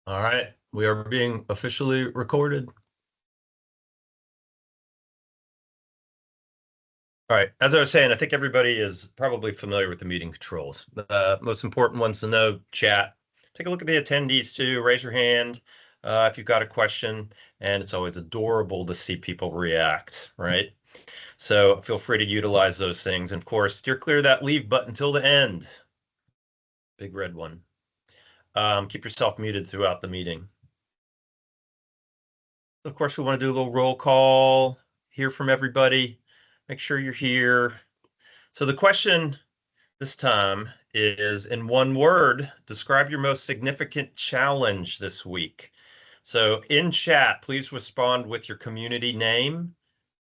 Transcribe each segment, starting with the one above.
All right, we are being officially recorded. All right, as I was saying, I think everybody is probably familiar with the meeting controls. The most important ones to know: chat. Take a look at the attendees too. Raise your hand if you've got a question, and it's always adorable to see people react, right? So feel free to utilize those things. And of course, steer clear of that leave button until the end. Big red one. Keep yourself muted throughout the meeting. Of course, we want to do a little roll call, hear from everybody, make sure you're here. So the question this time is, in one word, describe your most significant challenge this week. So in chat, please respond with your community name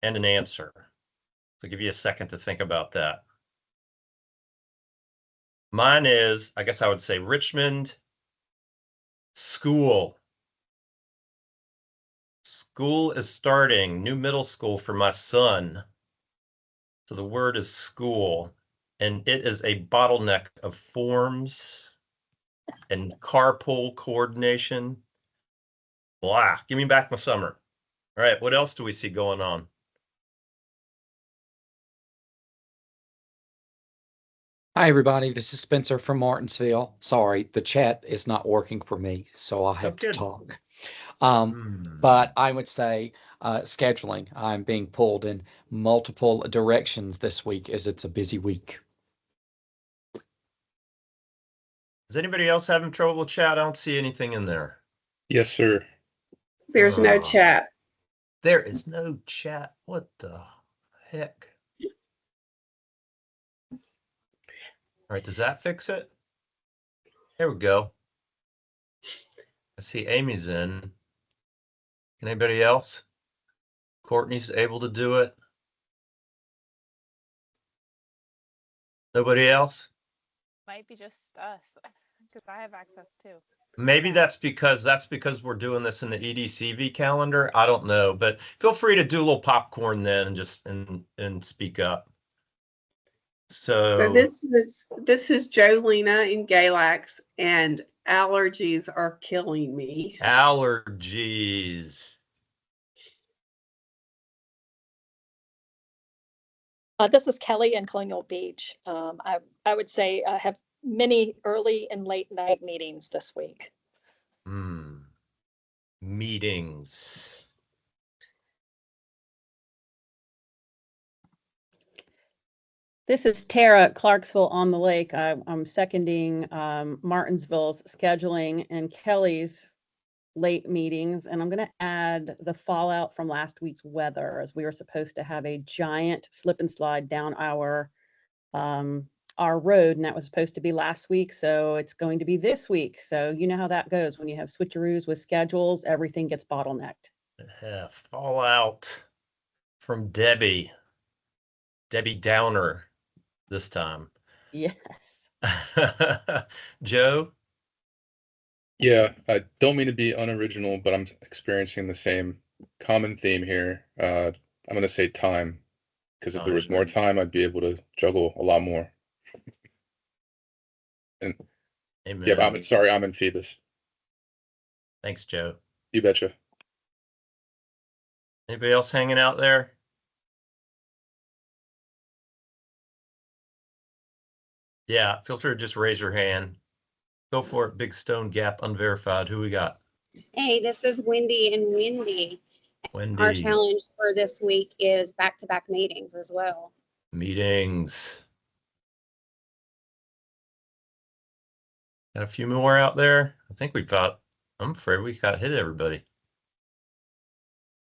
and an answer. So I'll give you a second to think about that. Mine is, I guess I would say Richmond school. School is starting, new middle school for my son. So the word is school, and it is a bottleneck of forms and carpool coordination. Blah, give me back my summer. All right, what else do we see going on? Hi, everybody. This is Spencer from Martinsville. Sorry, the chat is not working for me, so I have to talk. But I would say scheduling. I'm being pulled in multiple directions this week as it's a busy week. Is anybody else having trouble with chat? I don't see anything in there. Yes, sir. There's no chat. There is no chat. What the heck? All right, does that fix it? There we go. I see Amy's in. Anybody else? Courtney's able to do it. Nobody else? Might be just us, because I have access too. Maybe that's because we're doing this in the EDCV calendar. I don't know, but feel free to do a little popcorn then and just and speak up. So this is Jolena in Galax, and allergies are killing me. Allergies. This is Kelly in Colonial Beach. I would say I have many early and late night meetings this week. Meetings. This is Tara at Clarksville on the Lake. I'm seconding Martinsville's scheduling and Kelly's late meetings, and I'm going to add the fallout from last week's weather, as we were supposed to have a giant slip and slide down our road, and that was supposed to be last week, so it's going to be this week. So you know how that goes when you have switcheroos with schedules, everything gets bottlenecked. Yeah, fallout from Debbie Downer this time. Yes. Joe? Yeah, I don't mean to be unoriginal, but I'm experiencing the same common theme here. I'm going to say time, because if there was more time, I'd be able to juggle a lot more. And Amen. Yeah, I'm in Phoebus. Thanks, Joe. You betcha. Anybody else hanging out there? Yeah, feel free to just raise your hand. Go for it. Big Stone Gap, unverified. Who we got? Hey, this is Wendy and Wendy. Our challenge for this week is back-to-back meetings as well. Meetings. Got a few more out there. I think I'm afraid we got hit everybody.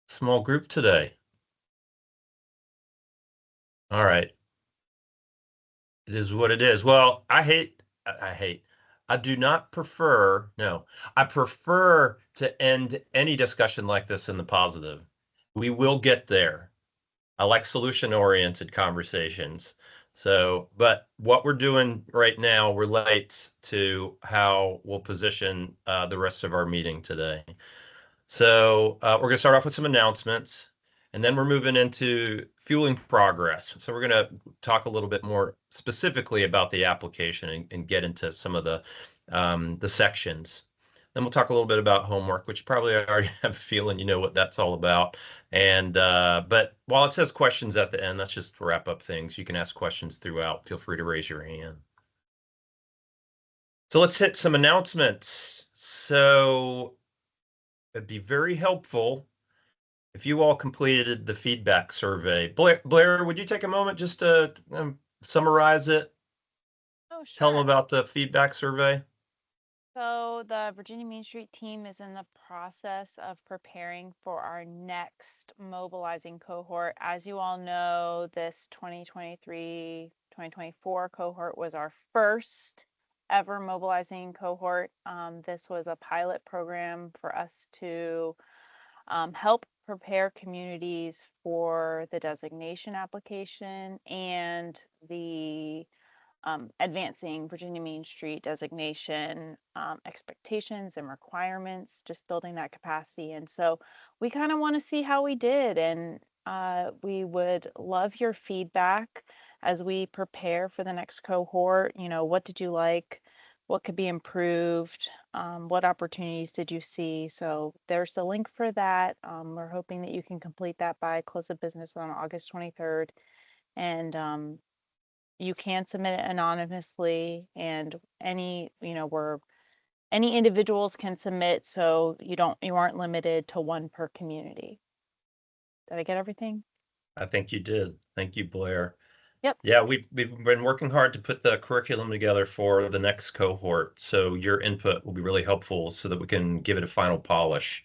Small group today. All right. It is what it is. Well, I do not prefer, no, I prefer to end any discussion like this in the positive. We will get there. I like solution-oriented conversations. So, but what we're doing right now relates to how we'll position the rest of our meeting today. So we're going to start off with some announcements, and then we're moving into fueling progress. So we're going to talk a little bit more specifically about the application and get into some of the sections. Then we'll talk a little bit about homework, which you probably already have a feeling you know what that's all about. And but while it says questions at the end, that's just to wrap up things. You can ask questions throughout. Feel free to raise your hand. So let's hit some announcements. So it'd be very helpful if you all completed the feedback survey. Blair, would you take a moment just to summarize it? Oh, Tell them sure. about the feedback survey. So the Virginia Main Street team is in the process of preparing for our next mobilizing cohort. As you all know, this 2023-2024 cohort was our first ever mobilizing cohort. This was a pilot program for us to help prepare communities for the designation application and the advancing Virginia Main Street designation expectations and requirements, just building that capacity. And so we kind of want to see how we did, and we would love your feedback as we prepare for the next cohort. You know, what did you like? What could be improved? What opportunities did you see? So there's a link for that. We're hoping that you can complete that by close of business on August 23rd. And you can submit it anonymously, and any individuals can submit, so you aren't limited to one per community. Did I get everything? I think you did. Thank you, Blair. Yep. Yeah, we've been working hard to put the curriculum together for the next cohort. So your input will be really helpful so that we can give it a final polish.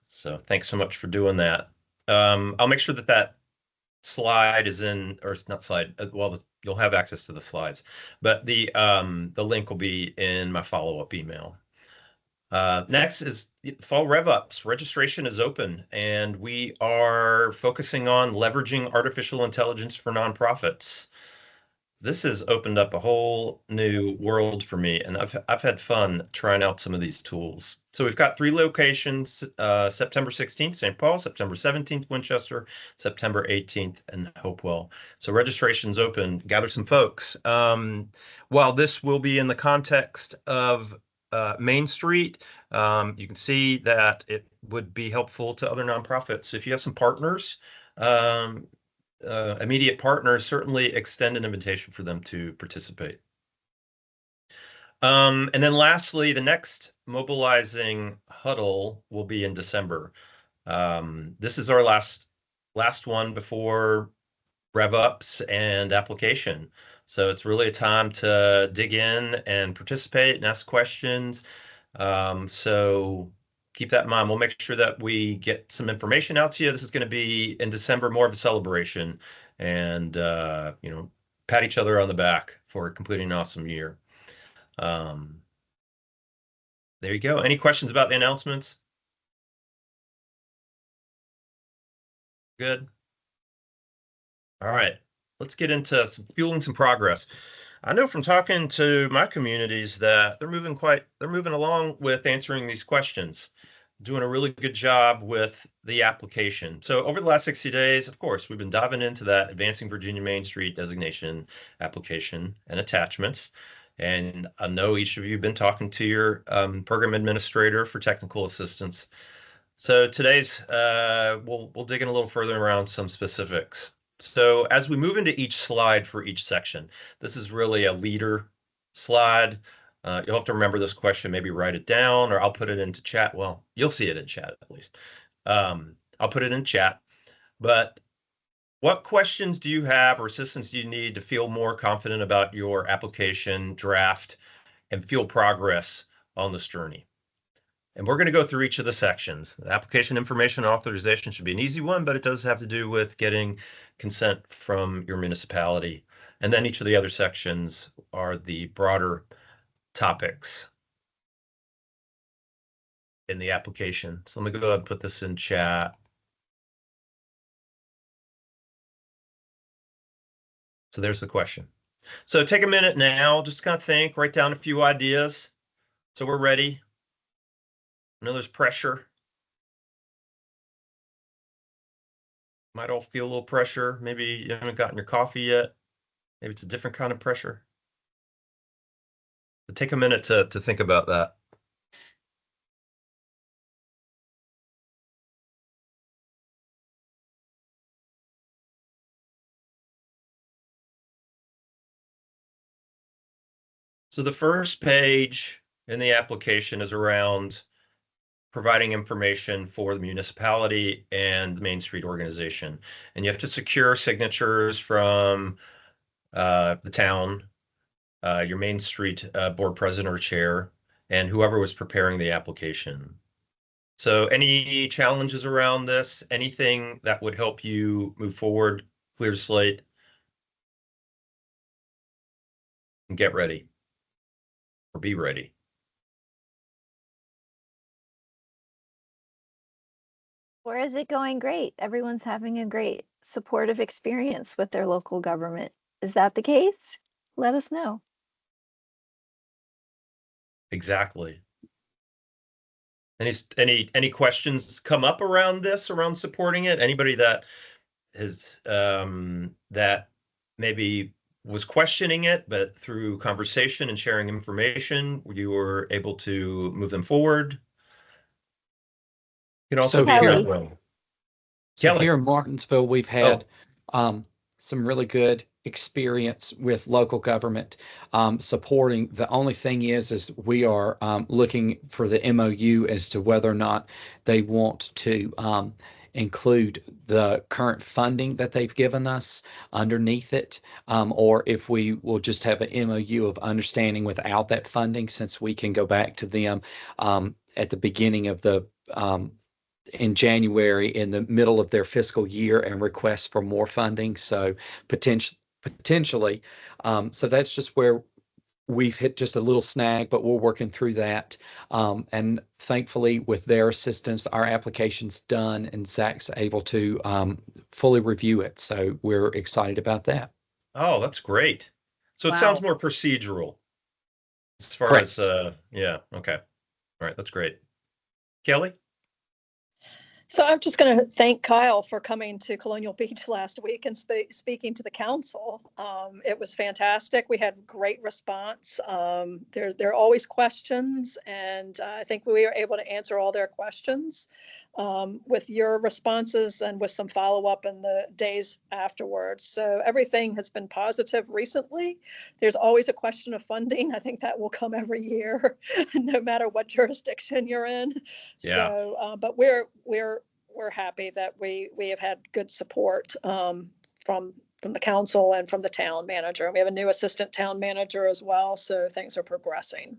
So thanks so much for doing that. I'll make sure that slide is in, or it's not slide. Well, you'll have access to the slides, but the link will be in my follow-up email. Next is fall rev ups. Registration is open, and we are focusing on leveraging artificial intelligence for nonprofits. This has opened up a whole new world for me, and I've had fun trying out some of these tools. So we've got 3 locations: September 16th, St. Paul; September 17th, Winchester; September 18th, and Hopewell. So registration's open. Gather some folks. While this will be in the context of Main Street, you can see that it would be helpful to other nonprofits. If you have some partners, immediate partners, certainly extend an invitation for them to participate. And then lastly, the next mobilizing huddle will be in December. This is our last one before rev ups and application. So it's really a time to dig in and participate and ask questions. So keep that in mind. We'll make sure that we get some information out to you. This is going to be in December, more of a celebration, and pat each other on the back for completing an awesome year. There you go. Any questions about the announcements? Good. All right, let's get into fueling some progress. I know from talking to my communities that they're moving along with answering these questions, doing a really good job with the application. So over the last 60 days, of course, we've been diving into that Advancing Virginia Main Street designation application and attachments. And I know each of you have been talking to your program administrator for technical assistance. So today's we'll dig in a little further around some specifics. So as we move into each slide for each section, this is really a leader slide. You'll have to remember this question, maybe write it down, or I'll put it into chat. Well, you'll see it in chat at least. I'll put it in chat. But what questions do you have or assistance do you need to feel more confident about your application draft and feel progress on this journey? And we're going to go through each of the sections. The application information authorization should be an easy one, but it does have to do with getting consent from your municipality. And then each of the other sections are the broader topics in the application. So let me go ahead and put this in chat. So there's the question. So take a minute now, just kind of think, write down a few ideas. So we're ready. I know there's pressure. Might all feel a little pressure. Maybe you haven't gotten your coffee yet. Maybe it's a different kind of pressure. But take a minute to think about that. So the first page in the application is around providing information for the municipality and the Main Street organization. And you have to secure signatures from the town, your Main Street board president or chair, and whoever was preparing the application. So any challenges around this? Anything that would help you move forward, clear the slate, and get ready or be ready? Or is it going great? Everyone's having a great supportive experience with their local government. Is that the case? Let us know. Exactly. Any questions come up around this, around supporting it? Anybody that has that maybe was questioning it, but through conversation and sharing information, you were able to move them forward? You can also So be Kelly. So Kelly. here in Martinsville, we've had some really good experience with local government supporting. The only thing is we are looking for the MOU as to whether or not they want to include the current funding that they've given us underneath it, or if we will just have an MOU of understanding without that funding, since we can go back to them at the beginning of the in January in the middle of their fiscal year and request for more funding. So potentially, so that's just where we've hit just a little snag, but we're working through that. And thankfully, with their assistance, our application's done and Zach's able to fully review it. So we're excited about that. Oh, that's great. So it sounds more procedural as far Correct. as, yeah, okay. All right, that's great. Kelly? So I'm just going to thank Kyle for coming to Colonial Beach last week and speaking to the council. It was fantastic. We had great response. There are always questions, and I think we were able to answer all their questions with your responses and with some follow-up in the days afterwards. So everything has been positive recently. There's always a question of funding. I think that will come every year, no matter what jurisdiction you're in. Yeah. So, but we're happy that we have had good support from the council and from the town manager. We have a new assistant town manager as well, so things are progressing.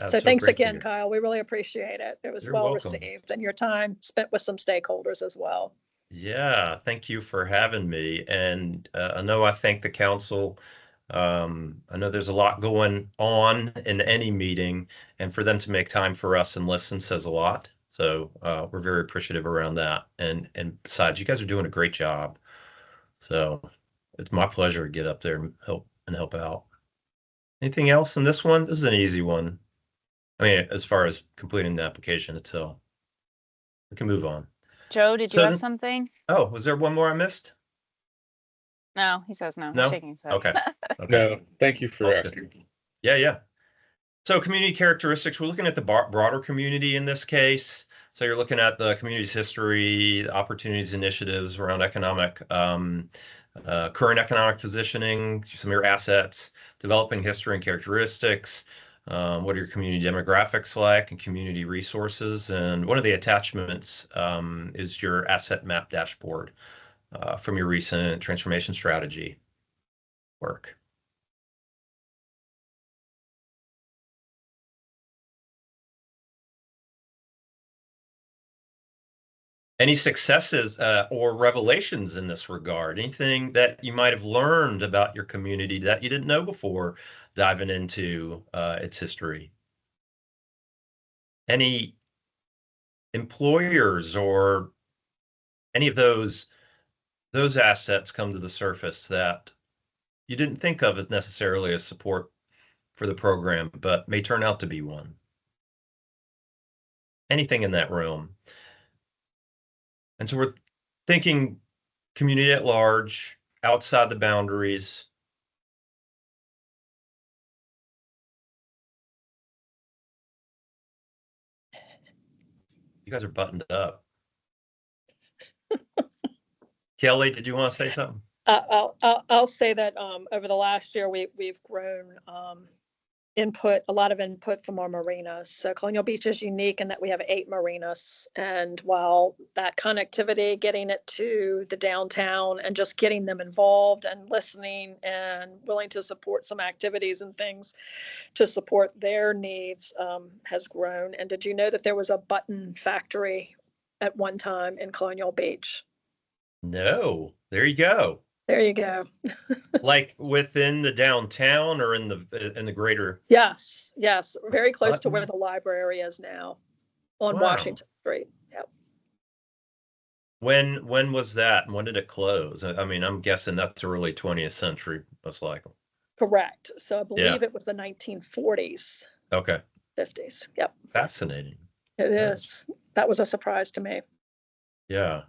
So thanks again, Kyle. We really appreciate it. It was well received, and your time spent with some stakeholders as well. Yeah, thank you for having me. And I know I thank the council. I know there's a lot going on in any meeting, and for them to make time for us and listen says a lot. So we're very appreciative around that. And besides, you guys are doing a great job. So it's my pleasure to get up there and help out. Anything else in this one? This is an easy one. I mean, as far as completing the application itself, we can move on. Joe, did you have something? Oh, was there one more I missed? No, he says no. No? He's shaking his head. Okay. No, thank you for asking. Yeah. So community characteristics, we're looking at the broader community in this case. So you're looking at the community's history, opportunities, initiatives around economic, current economic positioning, some of your assets, developing history and characteristics, what are your community demographics like and community resources. And one of the attachments is your asset map dashboard from your recent transformation strategy work. Any successes or revelations in this regard? Anything that you might have learned about your community that you didn't know before diving into its history? Any employers or any of those assets come to the surface that you didn't think of as necessarily as support for the program, but may turn out to be one? Anything in that realm? And so we're thinking community at large, outside the boundaries. You guys are buttoned up. Kelly, did you want to say something? I'll say that over the last year we've grown a lot of input from our marinas. So Colonial Beach is unique in that we have 8 marinas. And while that connectivity, getting it to the downtown and just getting them involved and listening and willing to support some activities and things to support their needs has grown. And did you know that there was a button factory at one time in Colonial Beach? No, there you go. There you go. Like within the downtown or in the greater? Yes, very close to where the library is now on Washington Street. Yep. When was that? And when did it close? I mean, I'm guessing that's early 20th century, most likely. Correct. So I believe it was the 1940s. Okay. 50s. Yep. Fascinating. It is. That was a surprise to me. Yeah.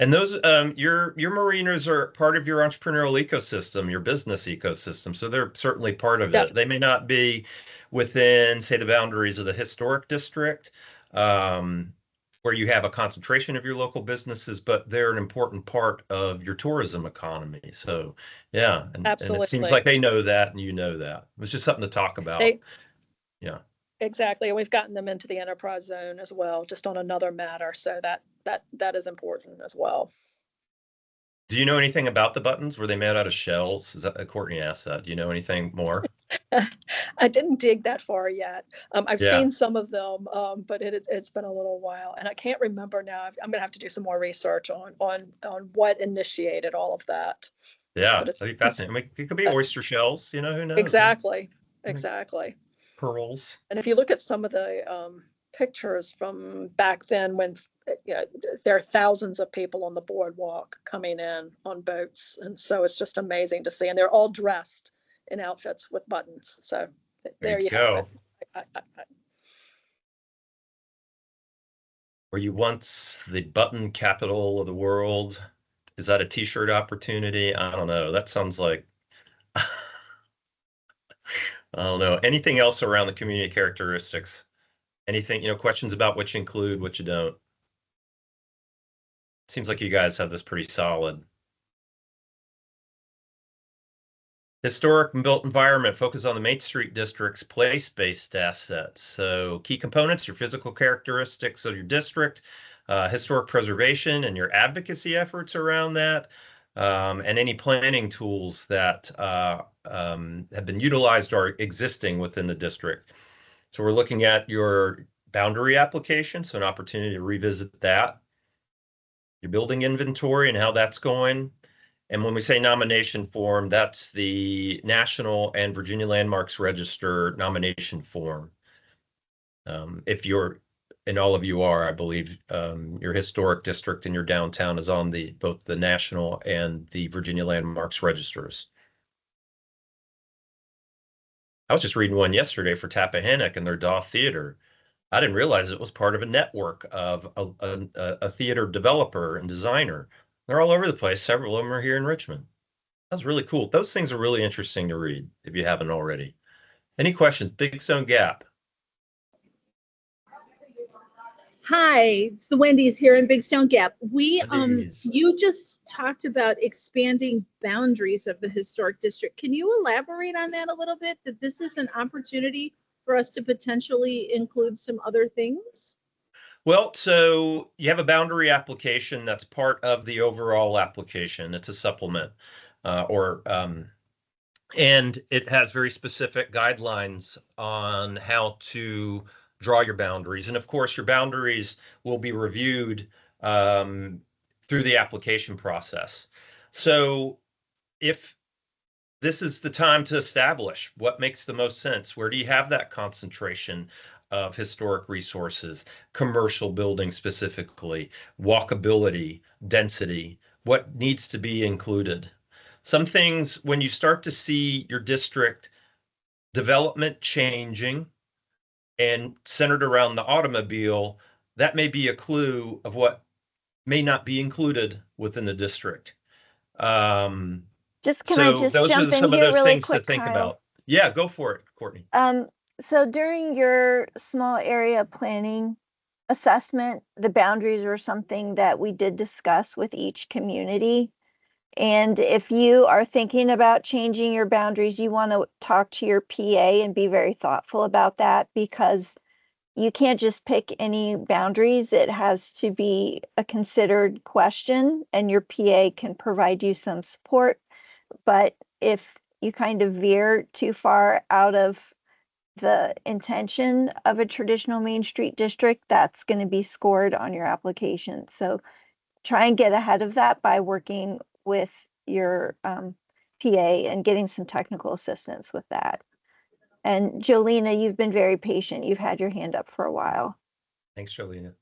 And those, your marinas are part of your entrepreneurial ecosystem, your business ecosystem. So they're certainly part of it. They may not be within, say, the boundaries of the historic district, where you have a concentration of your local businesses, but they're an important part of your tourism economy. So, yeah. And it seems like they know that and you know that. It was just something to talk about. Yeah. Exactly. And we've gotten them into the enterprise zone as well, just on another matter. So that is important as well. Do you know anything about the buttons? Were they made out of shells? Is that Courtney asked that? Do you know anything more? I didn't dig that far yet. I've seen some of them, but it's been a little while, and I can't remember now. I'm gonna have to do some more research on what initiated all of that. Yeah, that'd be fascinating. I mean, it could be oyster shells. You know, who knows? Exactly. Pearls. And if you look at some of the pictures from back then, when there are thousands of people on the boardwalk coming in on boats, and so it's just amazing to see, and they're all dressed in outfits with buttons. So there you go. Were you once the button capital of the world? Is that a t-shirt opportunity? I don't know. That sounds like I don't know. Anything else around the community characteristics? Anything, questions about what you include, what you don't? Seems like you guys have this pretty solid. Historic and built environment, focus on the Main Street District's place-based assets. So key components, your physical characteristics of your district, historic preservation and your advocacy efforts around that, and any planning tools that have been utilized or existing within the district. So we're looking at your boundary application, so an opportunity to revisit that. Your building inventory and how that's going. And when we say nomination form, that's the National and Virginia Landmarks Register nomination form. If you're, and all of you are, I believe, your historic district and your downtown is on both the National and the Virginia Landmarks Registers. I was just reading one yesterday for Tappahannock and their Daw Theater. I didn't realize it was part of a network of a theater developer and designer. They're all over the place. Several of them are here in Richmond. That's really cool. Those things are really interesting to read if you haven't already. Any questions? Big Stone Gap. Hi, it's the Wendy's here in Big Stone Gap. You just talked about expanding boundaries of the historic district. Can you elaborate on that a little bit? That this is an opportunity for us to potentially include some other things? Well, so you have a boundary application that's part of the overall application. It's a supplement, and it has very specific guidelines on how to draw your boundaries. And of course, your boundaries will be reviewed through the application process. So if this is the time to establish what makes the most sense, where do you have that concentration of historic resources, commercial buildings specifically, walkability, density, what needs to be included. Some things, when you start to see your district development changing and centered around the automobile, that may be a clue of what may not be included within the district. Can I just jump in here really quick, to think about? Yeah, go for it, Courtney. So during your small area planning assessment, the boundaries were something that we did discuss with each community. And if you are thinking about changing your boundaries, you want to talk to your PA and be very thoughtful about that, because you can't just pick any boundaries. It has to be a considered question, and your PA can provide you some support. But if you kind of veer too far out of the intention of a traditional Main Street district, that's going to be scored on your application. So try and get ahead of that by working with your PA and getting some technical assistance with that. And Jolena, you've been very patient. You've had your hand up for a while. Thanks, Jolena.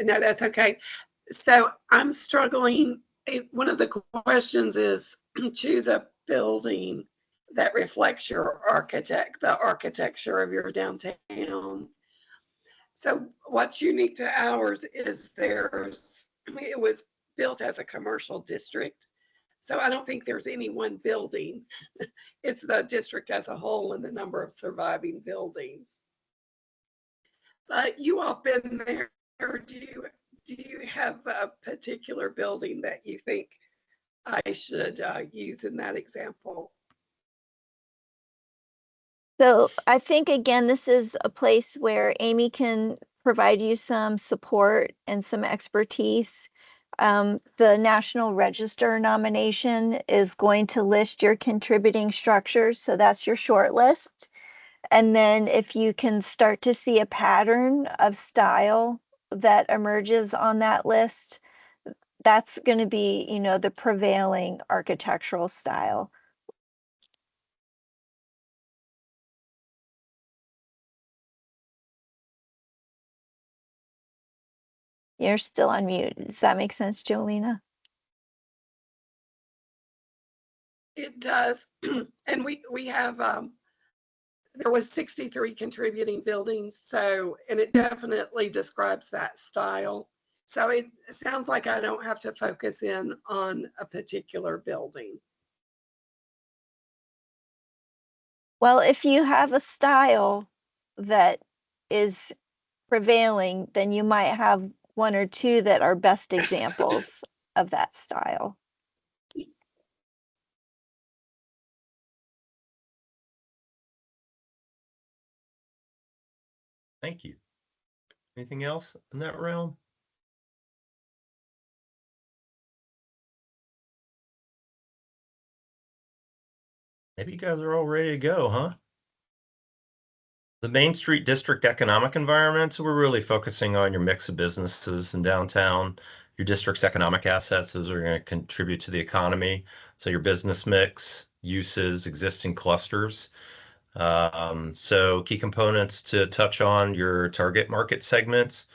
No, that's okay. So I'm struggling. One of the questions is choose a building that reflects the architecture of your downtown. So what's unique to ours is it was built as a commercial district. So I don't think there's any one building. It's the district as a whole and the number of surviving buildings. But you all been there. Do you have a particular building that you think I should use in that example? So I think, again, this is a place where Amy can provide you some support and some expertise. The National Register nomination is going to list your contributing structures. So that's your short list. And then if you can start to see a pattern of style that emerges on that list, that's going to be, the prevailing architectural style. You're still on mute. Does that make sense, Jolena? It does. And we have, there was 63 contributing buildings. So, and it definitely describes that style. So it sounds like I don't have to focus in on a particular building. Well, if you have a style that is prevailing, then you might have one or two that are best examples of that style. Thank you. Anything else in that realm? Maybe you guys are all ready to go, huh? The Main Street District economic environment, so we're really focusing on your mix of businesses in downtown, your district's economic assets. Those are going to contribute to the economy. So your business mix, uses, existing clusters. So key components to touch on: your target market segments,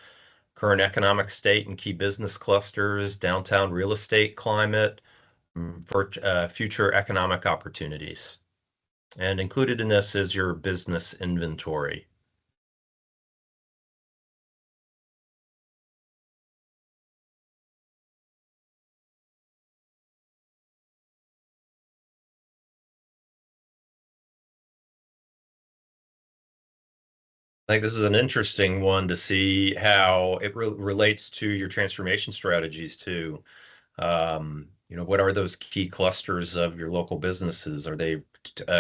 current economic state and key business clusters, downtown real estate climate, for future economic opportunities. And included in this is your business inventory. I think this is an interesting one to see how it relates to your transformation strategies too. What are those key clusters of your local businesses? Are they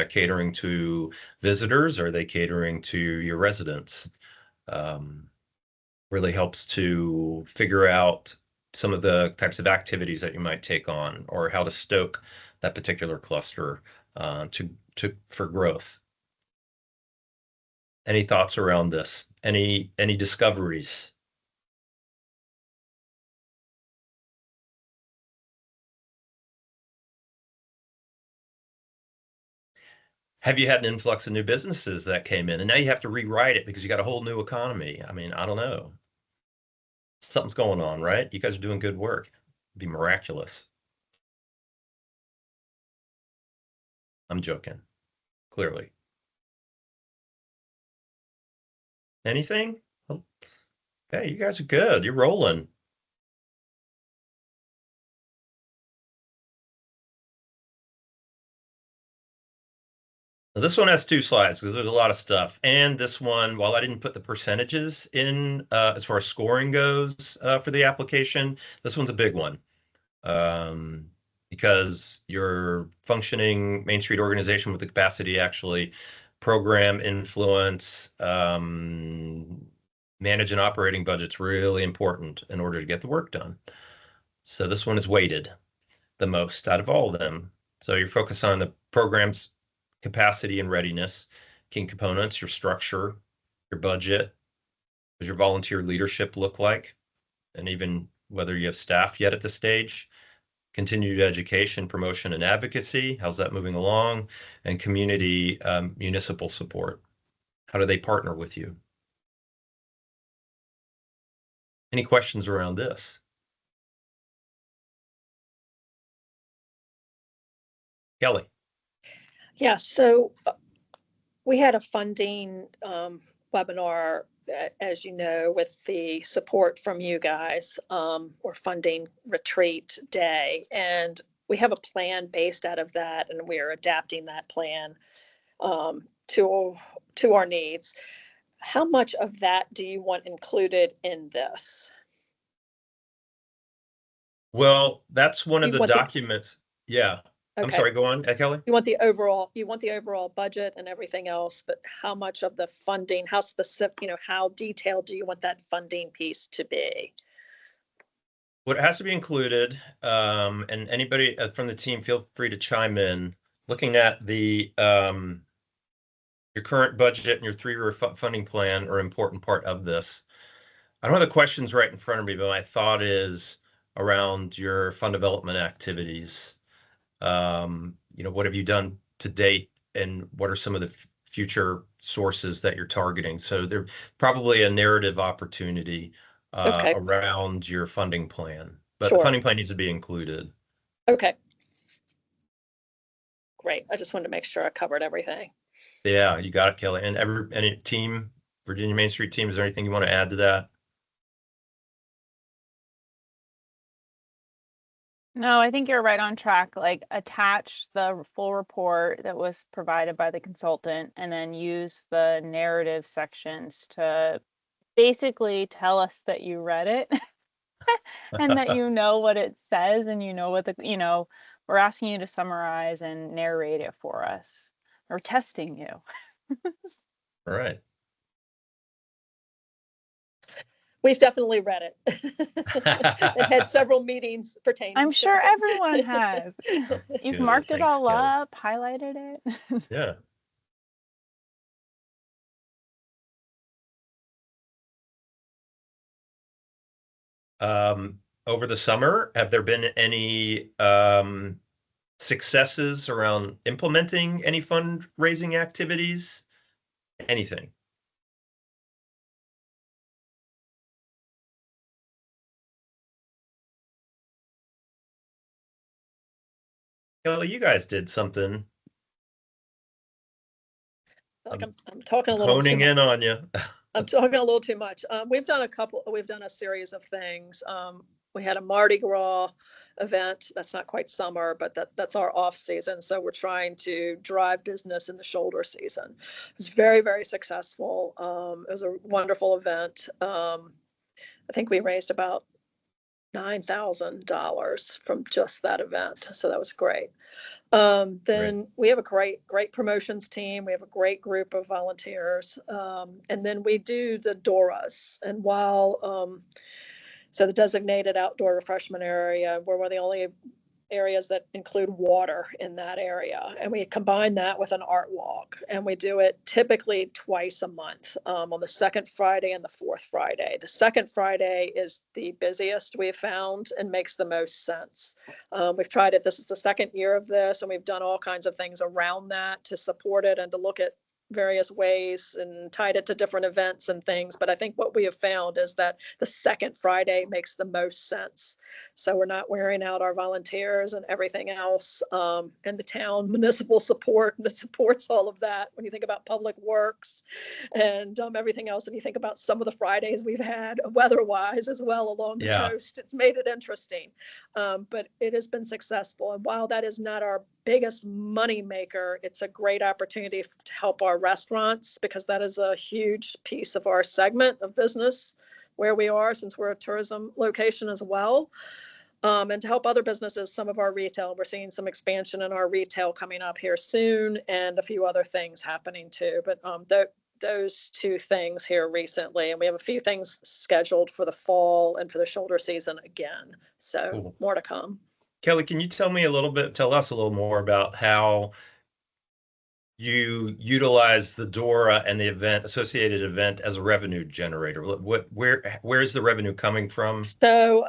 catering to visitors? Are they catering to your residents? Really helps to figure out some of the types of activities that you might take on, or how to stoke that particular cluster for growth. Any thoughts around this? Any discoveries? Have you had an influx of new businesses that came in and now you have to rewrite it because you got a whole new economy? I mean, I don't know. Something's going on, right? You guys are doing good work. It'd be miraculous. I'm joking, clearly. Anything? Okay, you guys are good. You're rolling. Now, this one has 2 slides because there's a lot of stuff. And this one, while I didn't put the percentages in as far as scoring goes for the application, this one's a big one. because you're functioning Main Street organization with the capacity to actually program, influence, manage an operating budget's really important in order to get the work done. So this one is weighted the most out of all of them. So you're focused on the program's capacity and readiness, key components, your structure, your budget, what does your volunteer leadership look like, and even whether you have staff yet at this stage, continued education, promotion, and advocacy, how's that moving along, and community municipal support. How do they partner with you? Any questions around this? Kelly. Yeah, so we had a funding webinar, as you know, with the support from you guys, or funding retreat day. And we have a plan based out of that, and we are adapting that plan to our needs. How much of that do you want included in this? Well, that's one of the documents. Yeah. Okay. I'm sorry, go on, Kelly. You want the overall budget and everything else, but how much of the funding, how specific, how detailed do you want that funding piece to be? What has to be included, and anybody from the team, feel free to chime in, looking at the your current budget and your 3-year funding plan are an important part of this. I don't have the questions right in front of me, but my thought is around your fund development activities. What have you done to date, and what are some of the future sources that you're targeting? So there's probably a narrative opportunity around your funding plan, but the funding plan needs to be included. Okay. Great. I just wanted to make sure I covered everything. Yeah, you got it, Kelly. And any team, Virginia Main Street team, is there anything you want to add to that? No, I think you're right on track. Like, attach the full report that was provided by the consultant, and then use the narrative sections to basically tell us that you read it and that you know what it says, and you know what we're asking you to summarize and narrate it for us. We're testing you. All right. We've definitely read it and had several meetings pertaining. I'm sure everyone has. You've marked it all up, highlighted it. Yeah. Over the summer, have there been any successes around implementing any fundraising activities? Anything? Kelly, you guys did something. I'm talking a little honing in on you. I'm talking a little too much. We've done a series of things. We had a Mardi Gras event. That's not quite summer, but that's our off season. So we're trying to drive business in the shoulder season. It was very, very successful. It was a wonderful event. I think we raised about $9,000 from just that event. So that was great. Then we have a great promotions team. We have a great group of volunteers. And then we do the DORAs. And while, so the designated outdoor refreshment area, we're one of the only areas that include water in that area. And we combine that with an art walk, and we do it typically twice a month, on the second Friday and the fourth Friday. The second Friday is the busiest we've found and makes the most sense. We've tried it. This is the second year of this, and we've done all kinds of things around that to support it and to look at various ways and tied it to different events and things. But I think what we have found is that the second Friday makes the most sense. So we're not wearing out our volunteers and everything else, and the town municipal support that supports all of that. When you think about public works and everything else, and you think about some of the Fridays we've had weather-wise as well along the coast, it's made it interesting. But it has been successful. And while that is not our biggest money maker, it's a great opportunity to help our restaurants, because that is a huge piece of our segment of business where we are, since we're a tourism location as well. And to help other businesses, some of our retail, we're seeing some expansion in our retail coming up here soon, and a few other things happening too. But those two things here recently, and we have a few things scheduled for the fall and for the shoulder season again. So cool. More to come. Kelly, can you tell us a little more about how you utilize the DORA and the associated event as a revenue generator? Where is the revenue coming from? So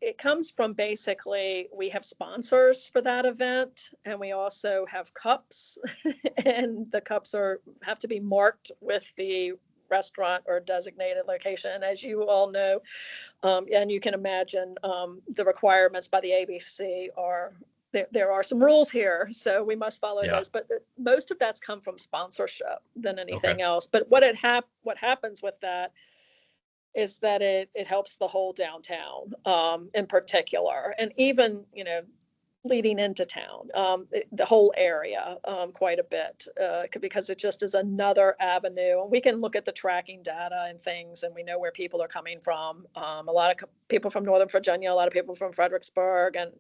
it comes from basically, we have sponsors for that event, and we also have cups, and the cups have to be marked with the restaurant or designated location. As you all know, and you can imagine, the requirements by the ABC are, there are some rules here, so we must follow those. But most of that's come from sponsorship than anything else. But what happens with that is that it helps the whole downtown, in particular, and even, leading into town, the whole area, quite a bit, because it just is another avenue. And we can look at the tracking data and things, and we know where people are coming from. A lot of people from Northern Virginia, a lot of people from Fredericksburg, and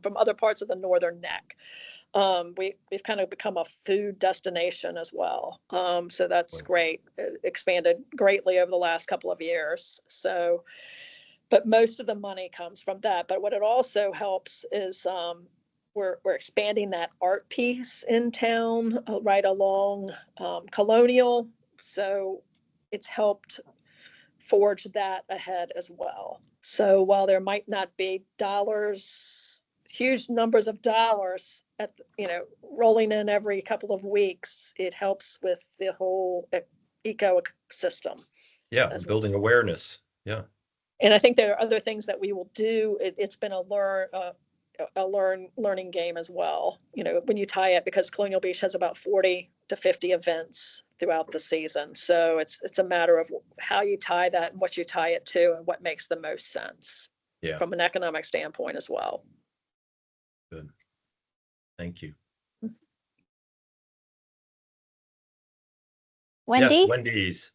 from other parts of the Northern Neck. We've kind of become a food destination as well. So that's great. It expanded greatly over the last couple of years. So, but most of the money comes from that. But what it also helps is, we're expanding that art piece in town, right along Colonial. So it's helped forge that ahead as well. So while there might not be huge numbers of dollars rolling in every couple of weeks, it helps with the whole ecosystem. Yeah, building awareness. Yeah. And I think there are other things that we will do. It's been a learning game as well. When you tie it, because Colonial Beach has about 40 to 50 events throughout the season. So it's a matter of how you tie that and what you tie it to and what makes the most sense from an economic standpoint as well. Good. Thank you. Wendy? Yes, Wendy's.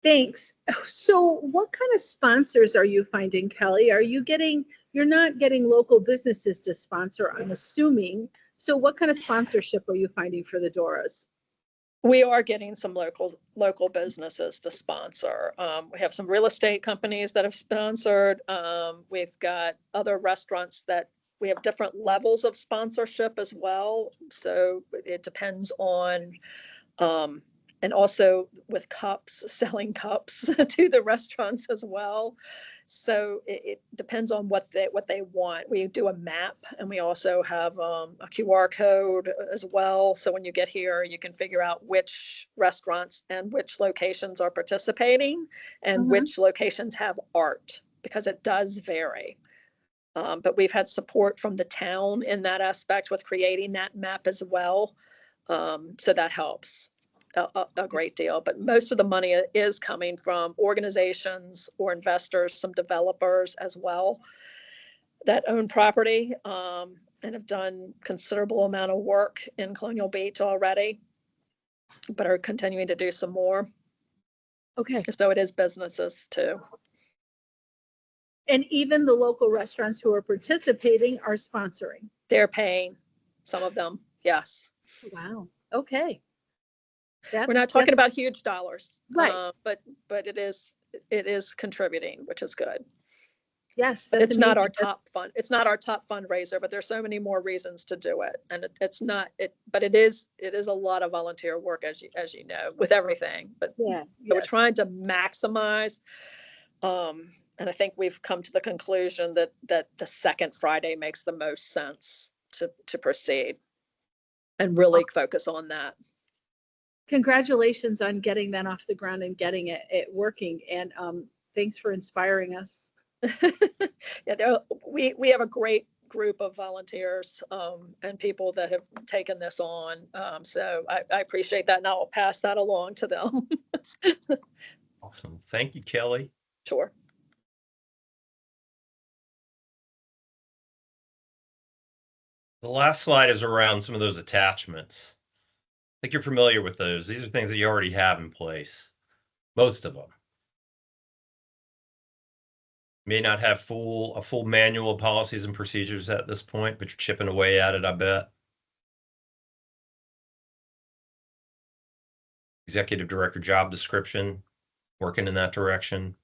Thanks. So what kind of sponsors are you finding, Kelly? You're not getting local businesses to sponsor, I'm assuming. So what kind of sponsorship are you finding for the Doras? We are getting some local businesses to sponsor. We have some real estate companies that have sponsored. We've got other restaurants that we have different levels of sponsorship as well. So it depends on, and also with cups, selling cups to the restaurants as well. So it depends on what they want. We do a map, and we also have a QR code as well. So when you get here, you can figure out which restaurants and which locations are participating, and which locations have art, because it does vary. But we've had support from the town in that aspect with creating that map as well. So that helps a great deal. But most of the money is coming from organizations or investors, some developers as well, that own property, and have done considerable amount of work in Colonial Beach already, but are continuing to do some more. Okay. So it is businesses too. And even the local restaurants who are participating are sponsoring. They're paying, some of them, yes. Wow. Okay. We're not talking about huge dollars, right? But it is contributing, which is good. Yes, but it's amazing. Not our top fund. It's not our top fundraiser, but there's so many more reasons to do it, and it's not it. But it is a lot of volunteer work, as you know, with everything. But yeah, we're trying to maximize. And I think we've come to the conclusion that the second Friday makes the most sense to proceed, and really focus on that. Congratulations on getting that off the ground and getting it working. And thanks for inspiring us. Yeah, we have a great group of volunteers and people that have taken this on. So I appreciate that, and I'll pass that along to them. Awesome. Thank you, Kelly. Sure. The last slide is around some of those attachments. I think you're familiar with those. These are things that you already have in place, most of them. May not have a full manual of policies and procedures at this point, but you're chipping away at it, I bet. Executive director job description, working in that direction.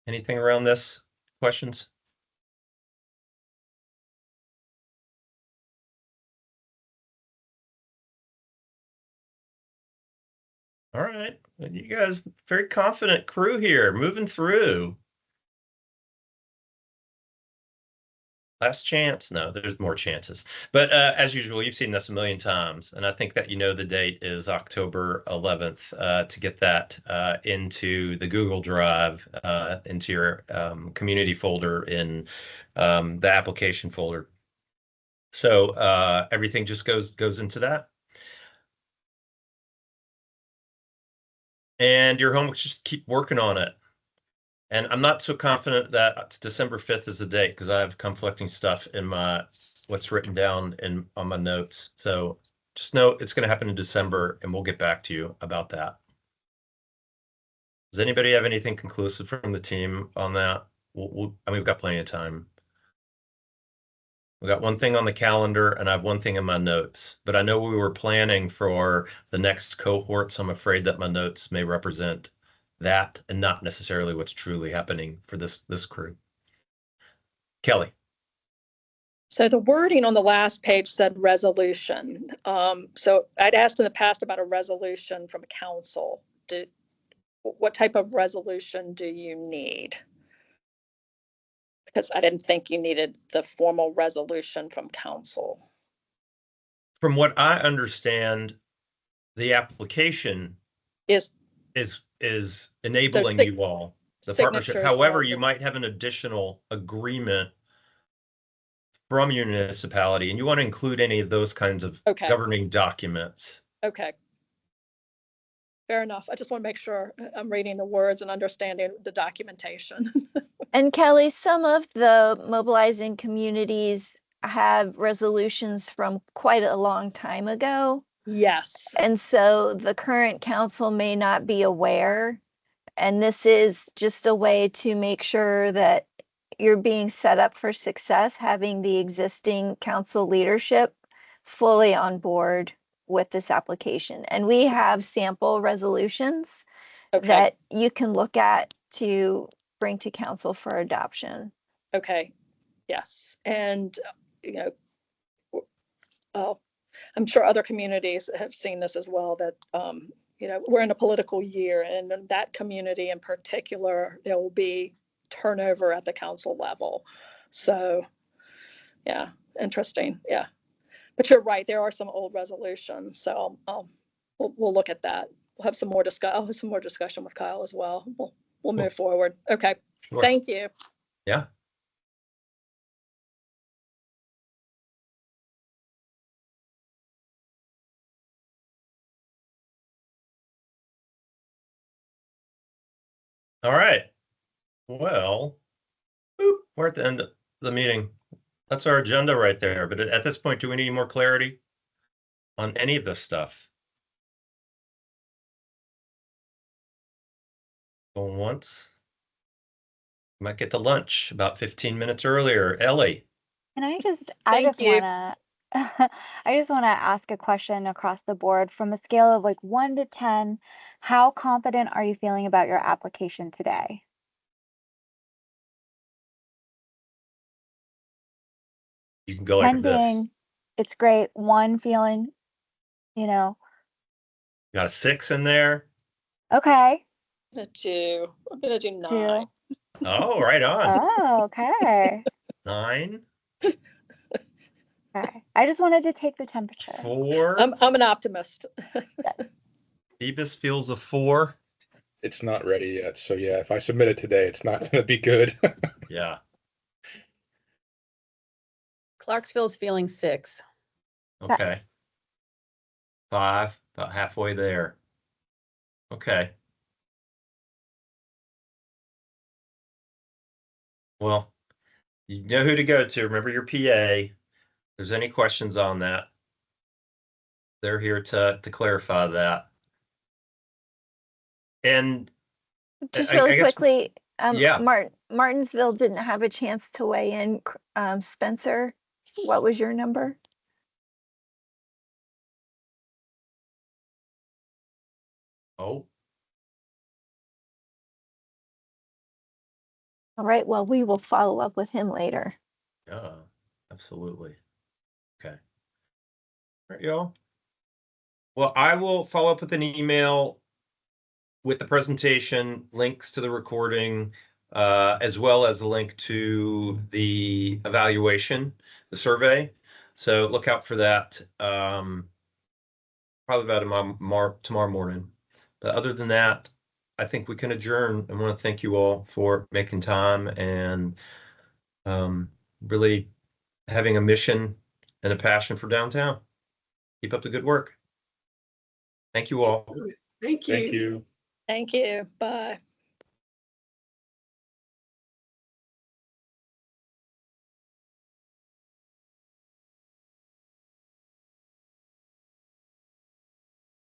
Anything around this? Questions? All right. You guys, very confident crew here, moving through. Last chance? No, there's more chances. But as usual, you've seen this a million times. And I think that the date is October 11th to get that into the Google Drive, into your community folder in the application folder. So everything just goes into that. And your homework, just keep working on it. And I'm not so confident that December 5th is the date because I have conflicting stuff in what's written down on my notes. So just know it's going to happen in December, and we'll get back to you about that. Does anybody have anything conclusive from the team on that? I mean, we've got plenty of time. We got one thing on the calendar, and I have one thing in my notes. But I know we were planning for the next cohort, so I'm afraid that my notes may represent that and not necessarily what's truly happening for this crew. Kelly. So the wording on the last page said resolution. So I'd asked in the past about a resolution from council. What type of resolution do you need? Because I didn't think you needed the formal resolution from council. From what I understand, the application is enabling you all, the partnership. However, you might have an additional agreement from your municipality, and you want to include any of those kinds of governing documents. Okay. Fair enough. I just want to make sure I'm reading the words and understanding the documentation. And Kelly, some of the mobilizing communities have resolutions from quite a long time ago. Yes. And so the current council may not be aware. And this is just a way to make sure that you're being set up for success, having the existing council leadership fully on board with this application. And we have sample resolutions that you can look at to bring to council for adoption. Okay. Yes. And, I'm sure other communities have seen this as well, that, we're in a political year, and in that community in particular, there will be turnover at the council level. So, yeah, interesting. Yeah. But you're right. There are some old resolutions. So we'll look at that. We'll have some more I'll have some more discussion with Kyle as well. We'll move forward. Okay. Sure. Thank you. Yeah. All right. Well, we're at the end of the meeting. That's our agenda right there. But at this point, do we need more clarity on any of this stuff? Going once. Might get to lunch about 15 minutes earlier. Ellie. Can I just wanna I just want to ask a question across the board from a scale of like 1 to 10. How confident are you feeling about your application today? You can go like this. It's great. 1 feeling, Got a 6 in there. Okay. I'm gonna do 9. Oh, right on. Oh, okay. 9. Okay. I just wanted to take the temperature. 4. I'm an optimist. Phoebus feels a 4. It's not ready yet. So yeah, if I submit it today, it's not going to be good. Yeah. Clarksville's feeling 6. Okay. 5, about halfway there. Okay. Well, you know who to go to. Remember your PA. If there's any questions on that, they're here to clarify that. And just I really guess, quickly, yeah. Martinsville didn't have a chance to weigh in. Spencer, what was your number? Oh, All right, well, we will follow up with him later. yeah, absolutely. Okay. All right, y'all. Well, I will follow up with an email with the presentation, links to the recording, as well as a link to the evaluation, the survey. So look out for that. Probably about tomorrow morning. But other than that, I think we can adjourn. I want to thank you all for making time and really having a mission and a passion for downtown. Keep up the good work. Thank you all. Thank you. Thank you. Thank you. Bye.